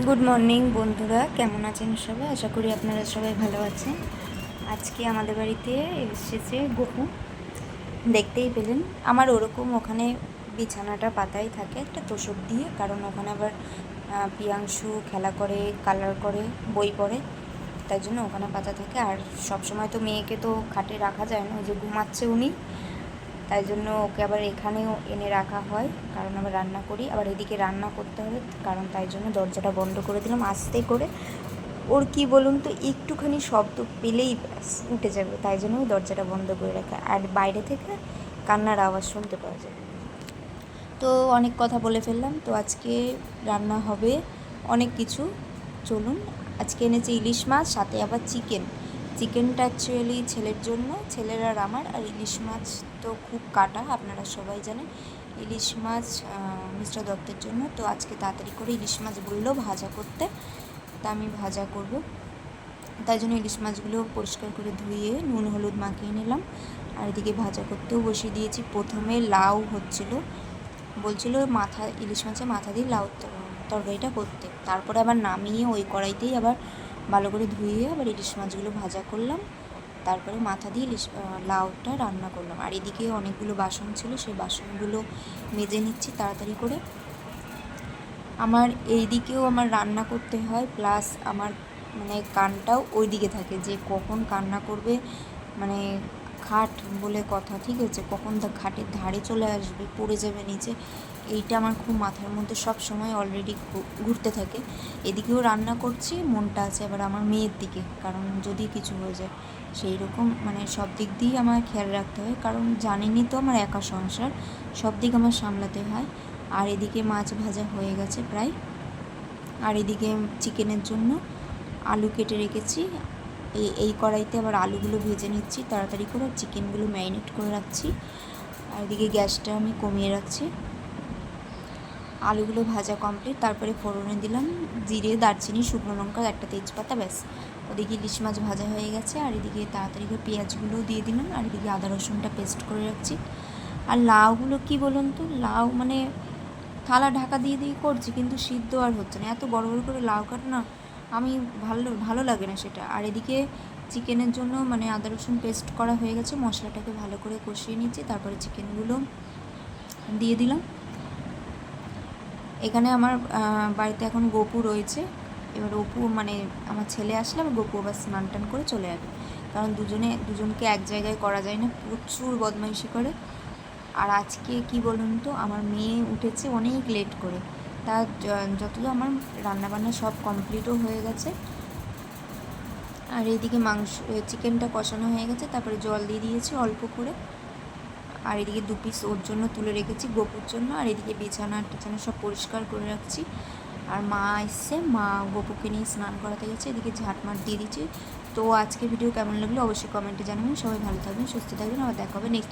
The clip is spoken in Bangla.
গুড মর্নিং বন্ধুরা, কেমন আছেন সবাই? আশা করি আপনারা সবাই ভালো আছেন। আজকে আমাদের বাড়িতে এসেছে গপু, দেখতেই পেলেন। আমার ওরকম ওখানে বিছানাটা পাতাই থাকে একটা তোষক দিয়ে, কারণ ওখানে আবার পিয়াংশু খেলা করে, কালার করে, বই পড়ে, তাই জন্য ওখানে পাতা থাকে। আর সব সময় তো মেয়েকে তো খাটে রাখা যায় না, ওই যে ঘুমাচ্ছে উনি, তাই জন্য ওকে আবার এখানেও এনে রাখা হয়, কারণ আবার রান্না করি, আবার এদিকে রান্না করতে হবে, কারণ তাই জন্য দরজাটা বন্ধ করে দিলাম আস্তে করে। ওর কি বলুন তো, একটুখানি শব্দ পেলেই ব্যাস উঠে যাবে, তাই জন্য ওই দরজাটা বন্ধ করে রাখা, আর বাইরে থেকে কান্নার আওয়াজ শুনতে পাওয়া যাবে। তো অনেক কথা বলে ফেললাম। তো আজকে রান্না হবে অনেক কিছু, চলুন। আজকে এনেছে ইলিশ মাছ, সাথে আবার চিকেনটা অ্যাকচুয়ালি ছেলের জন্য, ছেলের আর আমার। আর ইলিশ মাছ তো খুব কাটা, আপনারা সবাই জানেন। ইলিশ মাছ মিস্টার দত্তের জন্য। তো আজকে তাড়াতাড়ি করে ইলিশ মাছ বললো ভাজা করতে, তা আমি ভাজা করব, তাই জন্য ইলিশ মাছগুলো পরিষ্কার করে ধুয়ে নুন হলুদ মাখিয়ে নিলাম। আর এদিকে ভাজা করতেও বসিয়ে দিয়েছি। প্রথমে লাউ হচ্ছিল, বলছিল মাথা, ইলিশ মাছের মাথা দিয়ে লাউ তরকারিটা করতে, তারপরে আবার নামিয়ে ওই কড়াইতেই আবার ভালো করে ধুয়ে আবার ইলিশ মাছগুলো ভাজা করলাম, তারপরে মাথা দিয়ে লাউটা রান্না করলাম। আর এদিকে অনেকগুলো বাসন ছিল, সেই বাসনগুলো মেজে নিচ্ছি তাড়াতাড়ি করে। আমার এই দিকেও আমার রান্না করতে হয়, প্লাস আমার মানে কানটাও ওই দিকে থাকে, যে কখন কান্না করবে, মানে খাট বলে কথা, ঠিক আছে, কখন খাটের ধারে চলে আসবে, পড়ে যাবে নিচে, এইটা আমার খুব মাথার মধ্যে সব সময় অলরেডি ঘুরতে থাকে। এদিকেও রান্না করছি, মনটা আছে আবার আমার মেয়ের দিকে, কারণ যদি কিছু হয়ে যায়, সেই রকম মানে সব দিক দিয়েই আমার খেয়াল রাখতে হয়, কারণ জানিনি তো আমার একা সংসার, সব দিক আমার সামলাতে হয়। আর এদিকে মাছ ভাজা হয়ে গেছে প্রায়। আর এদিকে চিকেনের জন্য আলু কেটে রেখেছি, এই কড়াইতে আবার আলুগুলো ভেজে নিচ্ছি তাড়াতাড়ি করে, চিকেনগুলো ম্যারিনেট করে রাখছি। আর এদিকে গ্যাসটা আমি কমিয়ে রাখছি। আলুগুলো ভাজা কমপ্লিট, তারপরে ফোড়নে দিলাম জিরে, দারচিনি, শুকনো লঙ্কা, একটা তেজপাতা, ব্যাস। ওদিকে ইলিশ মাছ ভাজা হয়ে গেছে। আর এদিকে তাড়াতাড়ি করে পেঁয়াজগুলোও দিয়ে দিলাম। আর এদিকে আদা রসুনটা পেস্ট করে রাখছি। আর লাউগুলো কি বলুন তো, লাউ মানে থালা ঢাকা দিয়ে দিয়ে করছি, কিন্তু সিদ্ধ আর হচ্ছে না, এত বড় বড় করে লাউ কাটা না, আমি ভালো লাগে না সেটা। আর এদিকে চিকেনের জন্য মানে আদা রসুন পেস্ট করা হয়ে গেছে, মশলাটাকে ভালো করে কষিয়ে নিচ্ছি, তারপরে চিকেনগুলো দিয়ে দিলাম। এখানে আমার বাড়িতে এখন গপু রয়েছে, এবার অপু মানে আমার ছেলে আসলে আবার গপু আবার স্নান টান করে চলে যাবে, কারণ দুজনকে এক জায়গায় করা যায় না, প্রচুর বদমাইশি করে। আর আজকে কি বলুন তো, আমার মেয়ে উঠেছে অনেক লেট করে, তা যতটা আমার রান্নাবান্না সব কমপ্লিটও হয়ে গেছে। আর এইদিকে চিকেনটা কষানো হয়ে গেছে, তারপরে জল দিয়ে দিয়েছি অল্প করে। আর এদিকে 2 পিস ওর জন্য তুলে রেখেছি, গপুর জন্য। আর এদিকে বিছানা টিছানা সব পরিষ্কার করে রাখছি। আর মা এসছে, মা গপুকে নিয়ে স্নান করাতে গেছে, এদিকে ঝাঁটমাট দিয়ে দিচ্ছি। তো আজকে ভিডিও কেমন লাগলো অবশ্যই কমেন্টে জানাবেন। সবাই ভালো থাকবেন, সুস্থ থাকবেন, আবার দেখা হবে নেক্সট